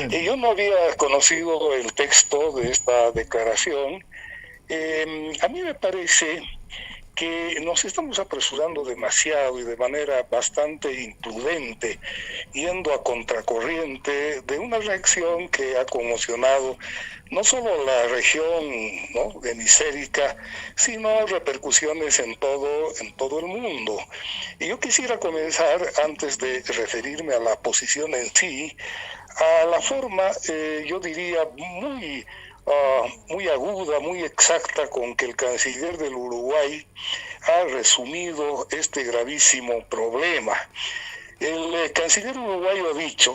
Yo no había conocido el texto de esta declaración. A mí me parece que nos estamos apresurando demasiado y de manera bastante imprudente, yendo a contracorriente de una reacción que ha conmocionado no solo la región, ¿no?, hemisférica, sino repercusiones en todo el mundo. Y yo quisiera comenzar, antes de referirme a la posición en sí, a la forma, yo diría, muy aguda, muy exacta con que el canciller del Uruguay ha resumido este gravísimo problema. El canciller uruguayo ha dicho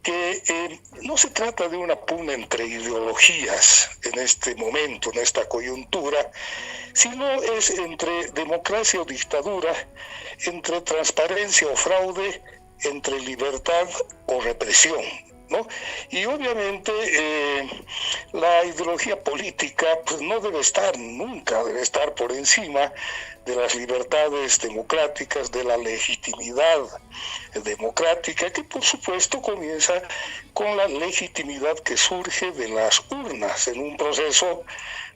que no se trata de una pugna entre ideologías en este momento, en esta coyuntura, sino es entre democracia o dictadura, entre transparencia o fraude, entre libertad o represión, ¿no? Y obviamente la ideología política pues no debe estar nunca, debe estar por encima de las libertades democráticas, de la legitimidad democrática, que por supuesto comienza con la legitimidad que surge de las urnas en un proceso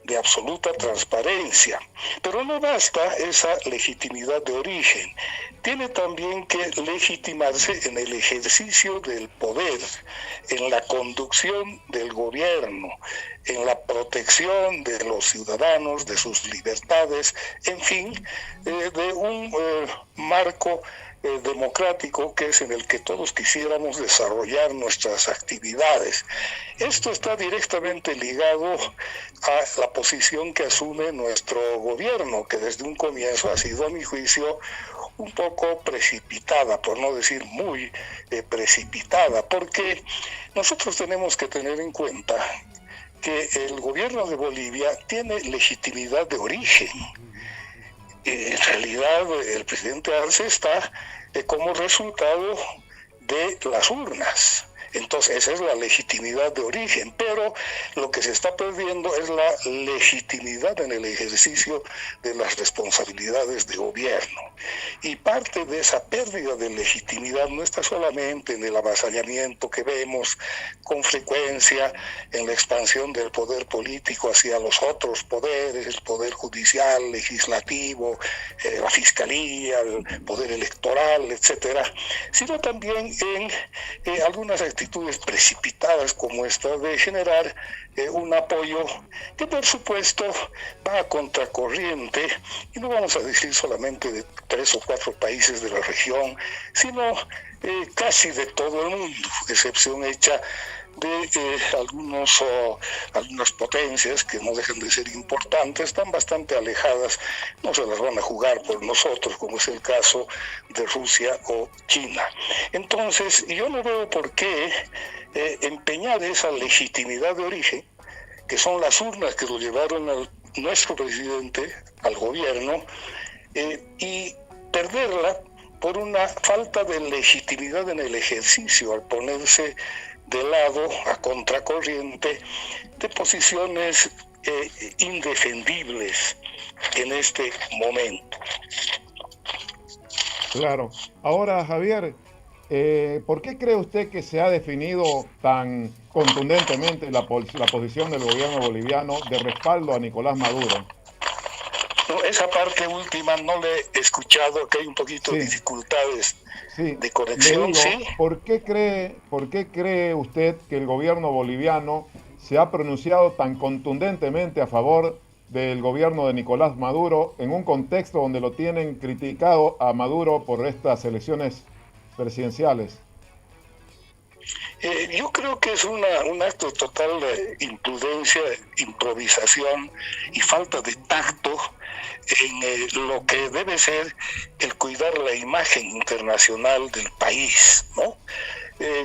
de absoluta transparencia. Pero no basta esa legitimidad de origen, tiene también que legitimarse en el ejercicio del poder, en la conducción del gobierno, en la protección de los ciudadanos, de sus libertades, en fin, de un marco democrático que es en el que todos quisiéramos desarrollar nuestras actividades. Esto está directamente ligado a la posición que asume nuestro gobierno, que desde un comienzo ha sido, a mi juicio, un poco precipitada, por no decir muy precipitada, porque nosotros tenemos que tener en cuenta que el gobierno de Bolivia tiene legitimidad de origen. En realidad, el presidente Arce está como resultado de las urnas. Entonces, esa es la legitimidad de origen, pero lo que se está perdiendo es la legitimidad en el ejercicio de las responsabilidades de gobierno. Y parte de esa pérdida de legitimidad no está solamente en el avasallamiento que vemos con frecuencia en la expansión del poder político hacia los otros poderes, el poder judicial, legislativo, la fiscalía, el poder electoral, etcétera, sino también en algunas actitudes precipitadas como esta de generar un apoyo que por supuesto va a contracorriente, y no vamos a decir solamente de 3 o 4 países de la región, sino casi de todo el mundo, excepción hecha de algunas potencias que no dejan de ser importantes, están bastante alejadas, no se las van a jugar por nosotros, como es el caso de Rusia o China. Entonces, yo no veo por qué empeñar esa legitimidad de origen, que son las urnas que lo llevaron a nuestro presidente, al gobierno, y perderla por una falta de legitimidad en el ejercicio, al ponerse de lado, a contracorriente, de posiciones indefendibles en este momento. Claro. Ahora, Javier, ¿por qué cree usted que se ha definido tan contundentemente la posición del gobierno boliviano de respaldo a Nicolás Maduro? No, esa parte última no le he escuchado, que hay un poquito de Sí, dificultades sí. de Le conexión, digo, ¿sí? por qué cree usted que el gobierno boliviano se ha pronunciado tan contundentemente a favor del gobierno de Nicolás Maduro en un contexto donde lo tienen criticado a Maduro por estas elecciones presidenciales? Yo creo que es un acto de total imprudencia, improvisación y falta de tacto en lo que debe ser el cuidar la imagen internacional del país, ¿no?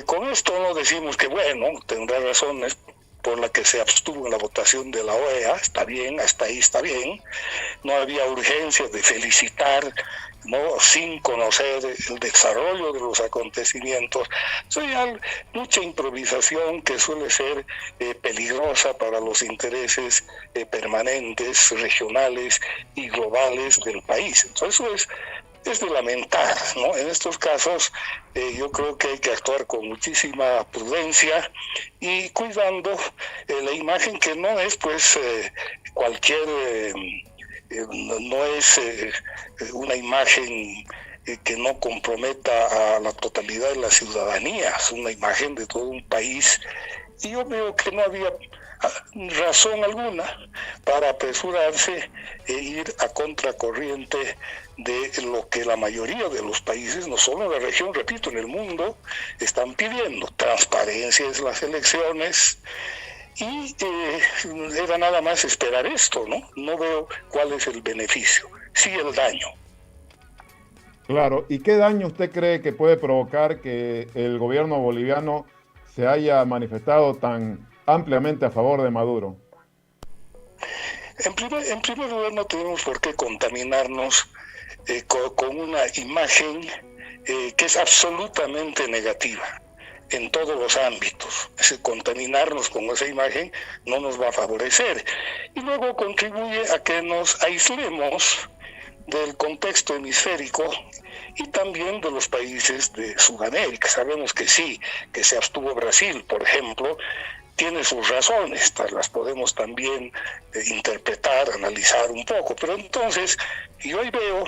Con esto no decimos que, bueno, tendrá razones por la que se abstuvo en la votación de la OEA, está bien, hasta ahí está bien, no había urgencia de felicitar, ¿no?, sin conocer el desarrollo de los acontecimientos. Hay mucha improvisación que suele ser peligrosa para los intereses permanentes, regionales y globales del país. Entonces eso es es de lamentar, ¿no? En estos casos yo creo que hay que actuar con muchísima prudencia y cuidando la imagen, que no es pues cualquier, no es una imagen que no comprometa a la totalidad de la ciudadanía, es una imagen de todo un país, y yo veo que no había razón alguna para apresurarse e ir a contracorriente de lo que la mayoría de los países, no solo en la región, repito, en el mundo, están pidiendo. Transparencia en las elecciones, y era nada más esperar esto, ¿no? No veo cuál es el beneficio, sí el daño. Claro, ¿y qué daño usted cree que puede provocar que el gobierno boliviano se haya manifestado tan ampliamente a favor de Maduro? En primer lugar, no tenemos por qué contaminarnos con una imagen que es absolutamente negativa en todos los ámbitos. Contaminarnos con esa imagen no nos va a favorecer, y luego contribuye a que nos aislemos del contexto hemisférico y también de los países de Sudamérica. Sabemos que sí, que se abstuvo Brasil, por ejemplo, tiene sus razones, las podemos también interpretar, analizar un poco, pero entonces yo ahí veo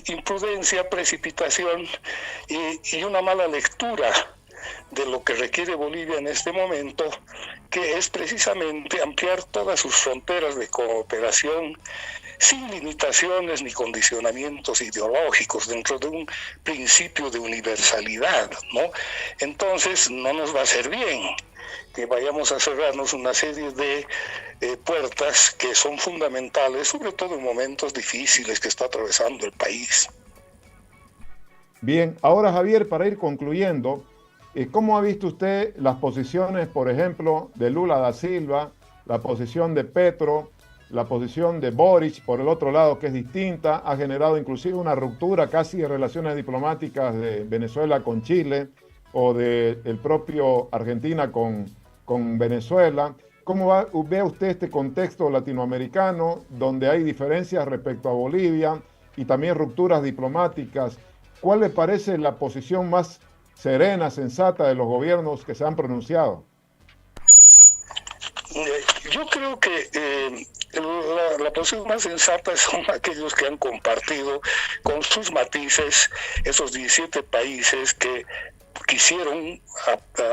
imprudencia, precipitación y una mala lectura de lo que requiere Bolivia en este momento, que es precisamente ampliar todas sus fronteras de cooperación sin limitaciones ni condicionamientos ideológicos, dentro de un principio de universalidad, ¿no? Entonces no nos va a hacer bien que vayamos a cerrarnos una serie de puertas que son fundamentales, sobre todo en momentos difíciles que está atravesando el país. Bien, ahora Javier, para ir concluyendo, ¿cómo ha visto usted las posiciones, por ejemplo, de Lula da Silva, la posición de Petro, la posición de Boric, por el otro lado, que es distinta, ha generado inclusive una ruptura casi de relaciones diplomáticas de Venezuela con Chile o de el propio Argentina con Venezuela? ¿Cómo ve usted este contexto latinoamericano donde hay diferencias respecto a Bolivia y también rupturas diplomáticas? ¿Cuál le parece la posición más serena, sensata de los gobiernos que se han pronunciado? Yo creo que la posición más sensata son aquellos que han compartido con sus matices esos 17 países que quisieron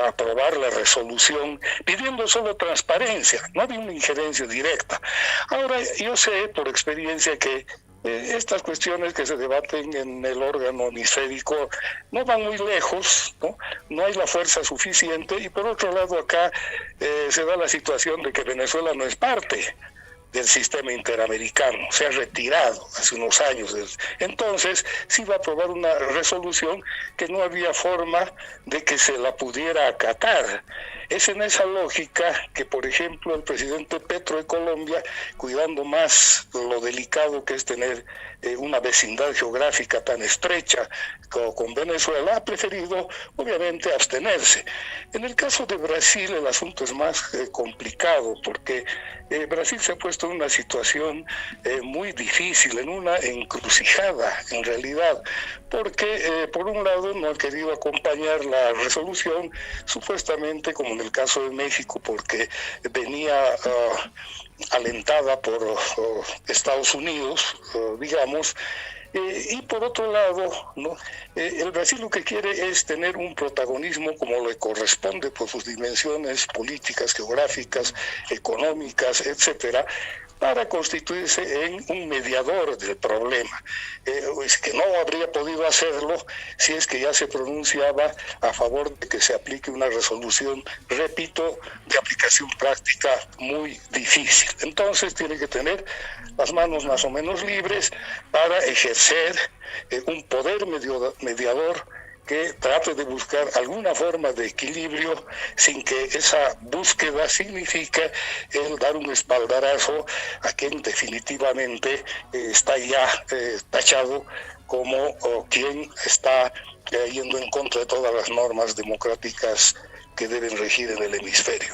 aprobar la resolución pidiendo solo transparencia, no había una injerencia directa. Ahora, yo sé por experiencia que estas cuestiones que se debaten en el órgano hemisférico no van muy lejos, ¿no? No hay la fuerza suficiente, y por otro lado acá se da la situación de que Venezuela no es parte del sistema interamericano, se ha retirado hace unos años. Entonces, se iba a aprobar una resolución que no había forma de que se la pudiera acatar. Es en esa lógica que, por ejemplo, el presidente Petro de Colombia, cuidando más lo delicado que es tener una vecindad geográfica tan estrecha con Venezuela, ha preferido, obviamente, abstenerse. En el caso de Brasil, el asunto es más complicado, porque Brasil se ha puesto en una situación muy difícil, en una encrucijada, en realidad, porque, por un lado, no ha querido acompañar la resolución, supuestamente, como en el caso de México, porque venía alentada por Estados Unidos, digamos, y por otro lado, ¿no? El Brasil lo que quiere es tener un protagonismo como le corresponde por sus dimensiones políticas, geográficas, económicas, etcétera, para constituirse en un mediador del problema. Es que no habría podido hacerlo si es que ya se pronunciaba a favor de que se aplique una resolución, repito, de aplicación práctica muy difícil. Entonces tiene que tener las manos más o menos libres para ejercer un poder mediador que trate de buscar alguna forma de equilibrio sin que esa búsqueda signifique el dar un espaldarazo a quien definitivamente está ya tachado como quien está yendo en contra de todas las normas democráticas que deben regir en el hemisferio.